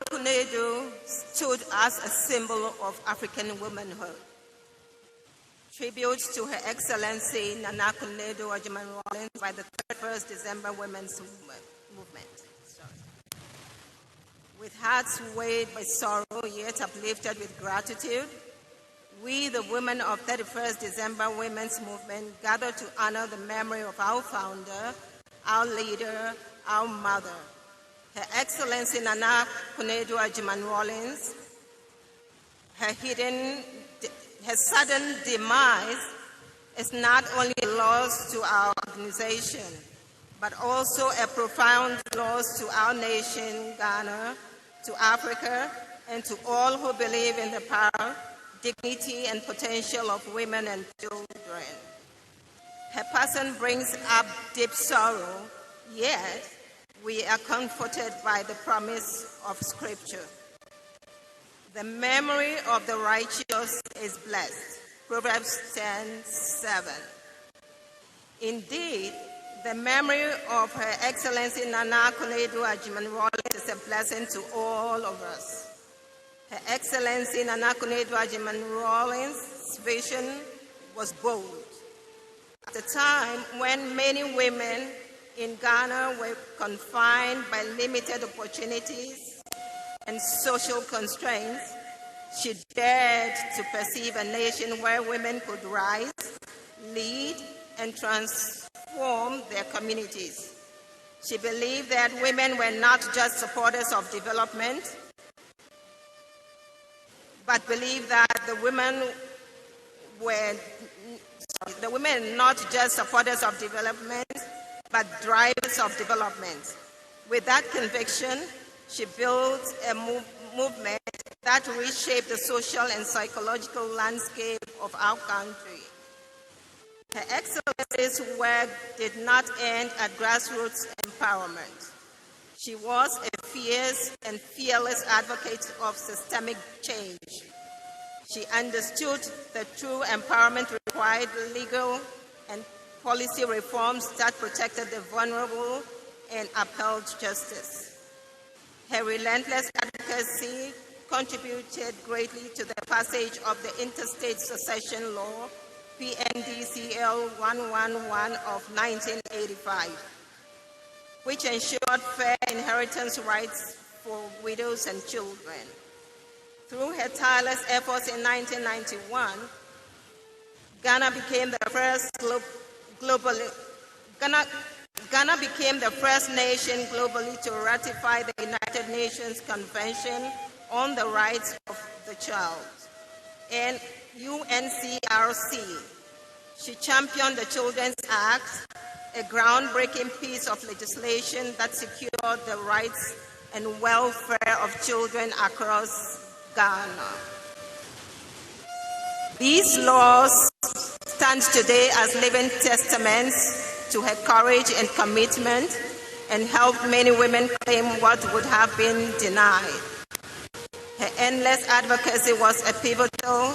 Konadu stood as a symbol of African womanhood. Tribute to Her Excellency Nana Konadu Agyeman-Rawlings by the 31st December Women's Movement. With hearts weighed by sorrow, yet uplifted with gratitude, we, the women of 31st December Women's Movement, gather to honor the memory of our founder, our leader, our mother, Her Excellency Nana Konadu Agyeman-Rawlings. Her sudden demise is not only a loss to our organization, but also a profound loss to our nation, Ghana, to Africa, and to all who believe in the power, dignity, and potential of women and children. Her passing brings up deep sorrow, yet we are comforted by the promise of Scripture. The memory of the righteous is blessed. Proverbs 10:7. Indeed, the memory of Her Excellency Nana Konadu Agyeman-Rawlings is a blessing to all of us. Her Excellency Nana Konadu Agyeman-Rawlings' vision was bold. At a time when many women in Ghana were confined by limited opportunities and social constraints, she dared to perceive a nation where women could rise, lead, and transform their communities. She believed that women were not just supporters of development, but believed that the women were not just supporters of development, but drivers of development. With that conviction, she built a movement that reshaped the social and psychological landscape of our country. Her Excellency's work did not end at grassroots empowerment. She was a fierce and fearless advocate of systemic change. She understood the true empowerment required legal and policy reforms that protected the vulnerable and upheld justice. Her relentless advocacy contributed greatly to the passage of the Interstate Succession Law, PNDCL 111 of 1985, which ensured fair inheritance rights for widows and children. Through her tireless efforts in 1991, Ghana became the first nation globally to ratify the United Nations Convention on the Rights of the Child and UNCRC. She championed the Children's Act, a groundbreaking piece of legislation that secured the rights and welfare of children across Ghana. These laws stand today as living testaments to her courage and commitment, and help many women claim what would have been denied. Her endless advocacy was a pivotal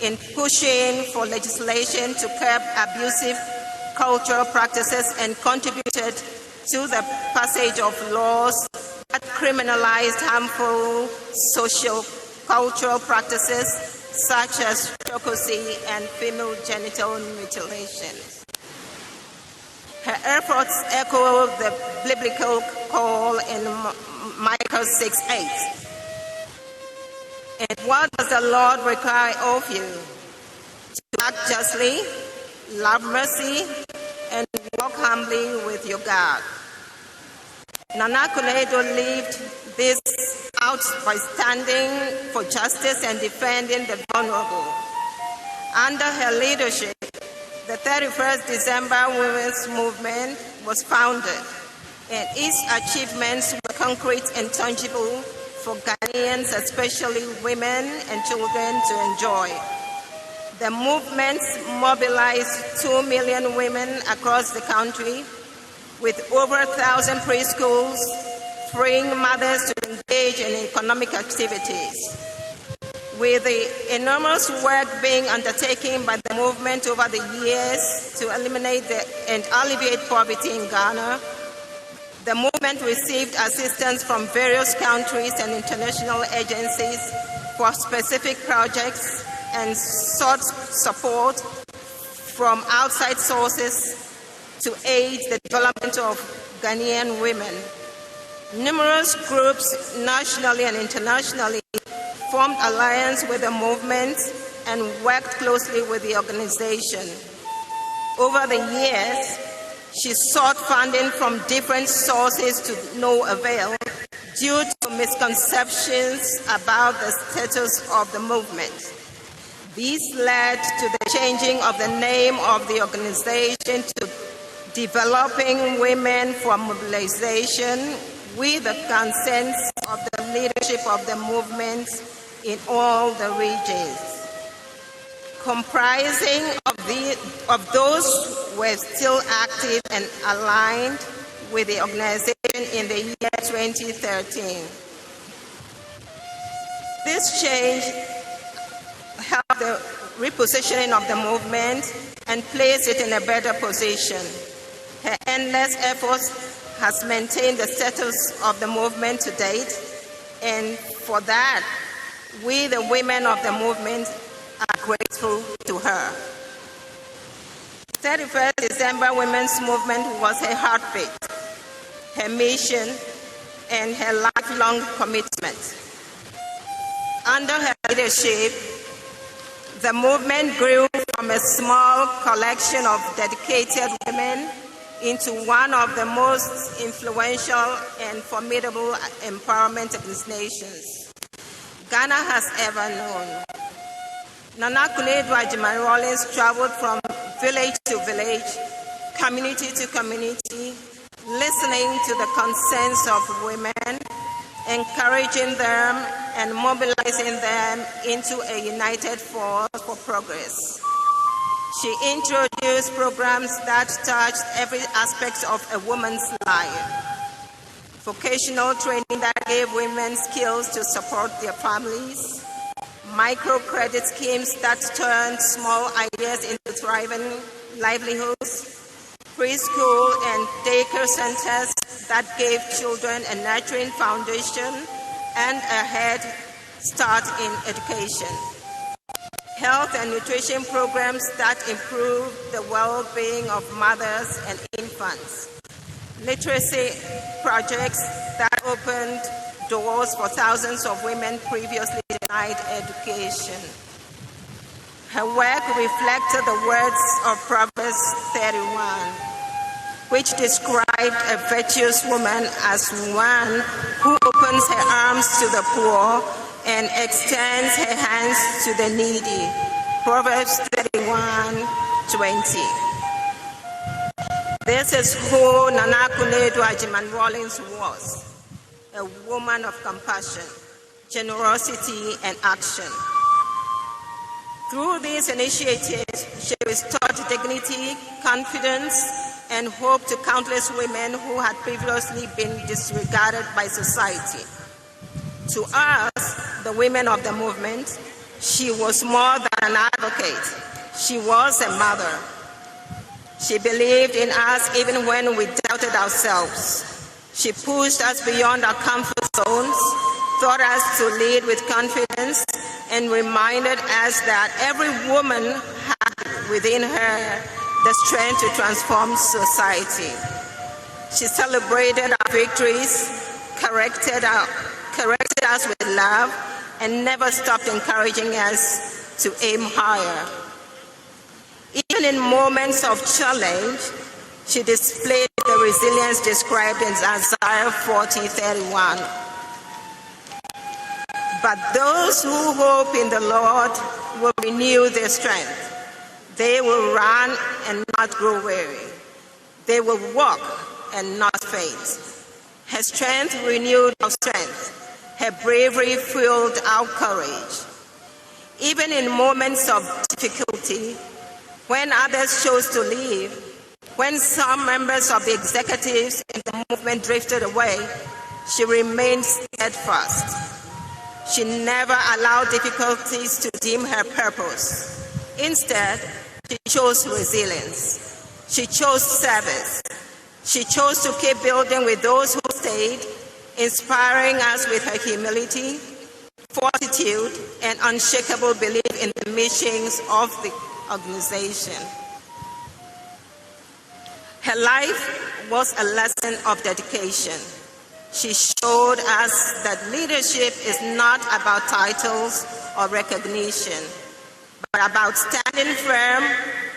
in pushing for legislation to curb abusive cultural practices and contributed to the passage of laws that criminalized harmful social cultural practices such as surrogacy and female genital mutilation. Her efforts echo the biblical call in Micah 6:8. And what does the Lord require of you? To act justly, love mercy, and walk humbly with your God. Nana Konadu lived this out by standing for justice and defending the vulnerable. Under her leadership, the 31st December Women's Movement was founded, and its achievements were concrete and tangible for Ghanaians, especially women and children, to enjoy. The movement mobilized 2 million women across the country, with over 1,000 preschools, freeing mothers to engage in economic activities. With the enormous work being undertaken by the movement over the years to eliminate and alleviate poverty in Ghana, The movement received assistance from various countries and international agencies for specific projects and sought support from outside sources to aid the development of Ghanaian women. Numerous groups nationally and internationally formed alliance with the movement and worked closely with the organization. Over the years, she sought funding from different sources to no avail due to misconceptions about the status of the movement. These led to the changing of the name of the organization to Developing Women for Mobilization, with the consent of the leadership of the movement in all the regions. Comprising of those who were still active and aligned with the organization in the year 2013. This change helped the repositioning of the movement and placed it in a better position. Her endless efforts has maintained the status of the movement to date, and for that, we, the women of the movement, are grateful to her. 31st December Women's Movement was her heartbeat, her mission, and her lifelong commitment. Under her leadership, the movement grew from a small collection of dedicated women into one of the most influential and formidable empowerment organizations Ghana has ever known. Nana Konadu Agyeman-Rawlings traveled from village to village, community to community, listening to the concerns of women, encouraging them and mobilizing them into a united force for progress. She introduced programs that touched every aspect of a woman's life. Vocational training that gave women skills to support their families, microcredit schemes that turned small ideas into thriving livelihoods, preschool and daycare centers that gave children a nurturing foundation and a head start in education, health and nutrition programs that improved the well-being of mothers and infants, literacy projects that opened doors for thousands of women previously denied education. Her work reflected the words of Proverbs 31, which described a virtuous woman as one who opens her arms to the poor and extends her hands to the needy. Proverbs 31:20. This is who Nana Konadu Agyeman-Rawlings was, a woman of compassion, generosity, and action. Through these initiatives, she restored dignity, confidence, and hope to countless women who had previously been disregarded by society. To us, the women of the movement, she was more than an advocate. She was a mother. She believed in us even when we doubted ourselves. She pushed us beyond our comfort zones, taught us to lead with confidence, and reminded us that every woman had within her the strength to transform society. She celebrated our victories, corrected us with love, and never stopped encouraging us to aim higher. Even in moments of challenge, she displayed the resilience described in Isaiah 40:31. But those who hope in the Lord will renew their strength. They will run and not grow weary. They will walk and not faint. Her strength renewed our strength. Her bravery fueled our courage. Even in moments of difficulty, when others chose to leave, when some members of the executives in the movement drifted away, she remained steadfast. She never allowed difficulties to dim her purpose. Instead, she chose resilience. She chose service. She chose to keep building with those who stayed, inspiring us with her humility, fortitude, and unshakable belief in the missions of the organization. Her life was a lesson of dedication. She showed us that leadership is not about titles or recognition, but about standing firm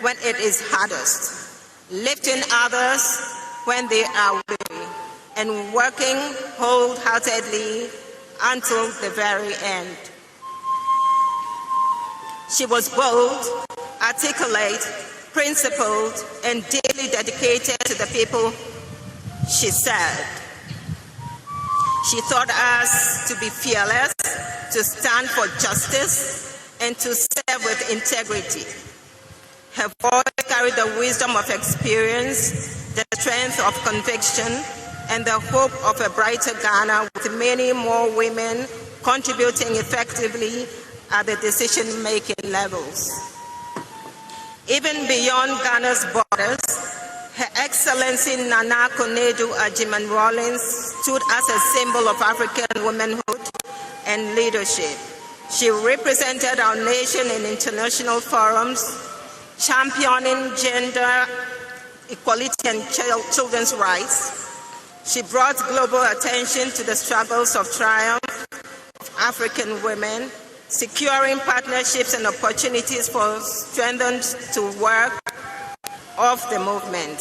when it is hardest, lifting others when they are weary, and working wholeheartedly until the very end. She was bold, articulate, principled, and deeply dedicated to the people she served. She taught us to be fearless, to stand for justice, and to serve with integrity. Her voice carried the wisdom of experience, the strength of conviction, and the hope of a brighter Ghana with many more women contributing effectively at the decision-making levels. Even beyond Ghana's borders, Her Excellency Nana Konadu Agyeman-Rawlings stood as a symbol of African womanhood and leadership. She represented our nation in international forums, championing gender equality and children's rights. She brought global attention to the struggles of triumph of African women, securing partnerships and opportunities for strengthened to work of the movement.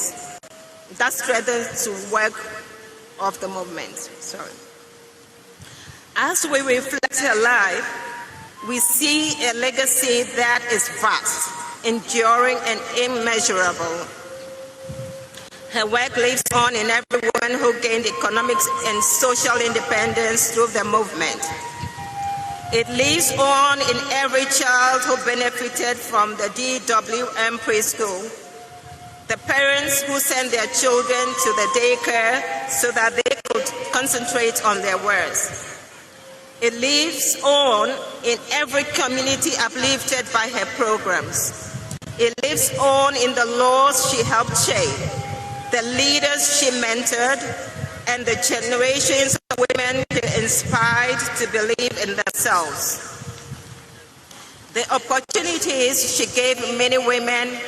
That strengthened to work of the movement. Sorry. As we reflect her life, we see a legacy that is vast, enduring, and immeasurable. Her work lives on in every woman who gained economic and social independence through the movement. It lives on in every child who benefited from the DWM preschool, the parents who sent their children to the daycare so that they could concentrate on their work. It lives on in every community uplifted by her programs. It lives on in the laws she helped shape, the leaders she mentored, and the generations of women she inspired to believe in themselves. The opportunities she gave many women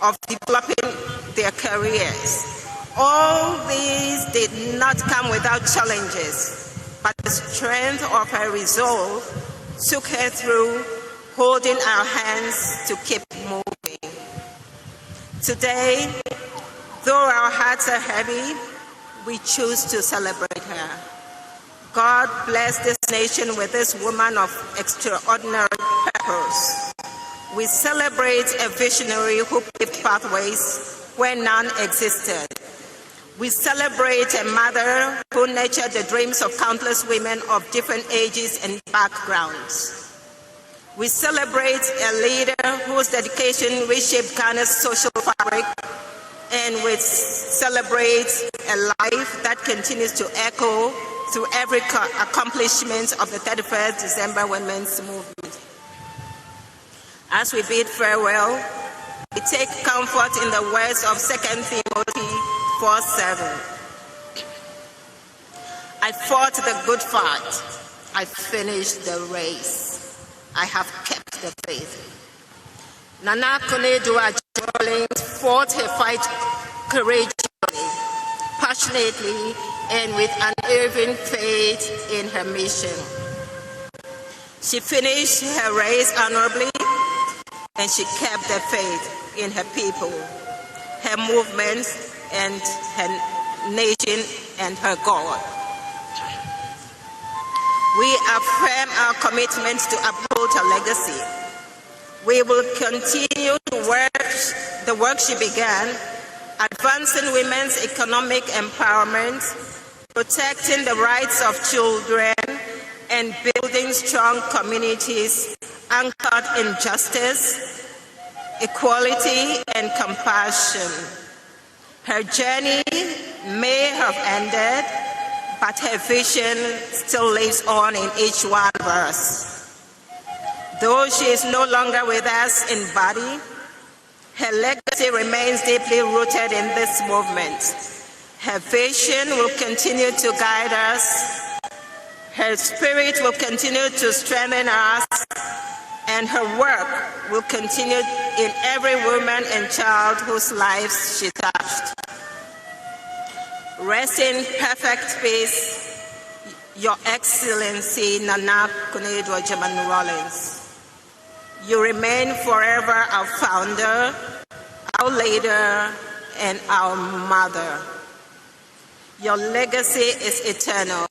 of developing their careers. All these did not come without challenges, but the strength of her resolve took her through, holding our hands to keep moving. Today, though our hearts are heavy, we choose to celebrate her. God bless this nation with this woman of extraordinary purpose. We celebrate a visionary who paved pathways where none existed. We celebrate a mother who nurtured the dreams of countless women of different ages and backgrounds. We celebrate a leader whose dedication reshaped Ghana's social fabric, and we celebrate a life that continues to echo through every accomplishment of the 31st December Women's Movement. As we bid farewell, we take comfort in the words of 2 Timothy 4:7. I fought the good fight. I finished the race. I have kept the faith. Nana Konadu Agyeman-Rawlings fought her fight courageously, passionately, and with unerring faith in her mission. She finished her race honorably, and she kept the faith in her people, her movement, and her nation, and her God. We affirm our commitment to uphold her legacy. We will continue to work the work she began, advancing women's economic empowerment, protecting the rights of children, and building strong communities anchored in justice, equality, and compassion. Her journey may have ended, but her vision still lives on in each one of us. Though she is no longer with us in body, her legacy remains deeply rooted in this movement. Her vision will continue to guide us. Her spirit will continue to strengthen us, and her work will continue in every woman and child whose lives she touched. Rest in perfect peace, Your Excellency Nana Konadu Agyeman-Rawlings. You remain forever our founder, our leader, and our mother. Your legacy is eternal,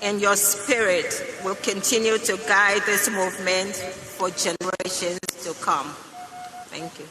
and your spirit will continue to guide this movement for generations to come. Thank you.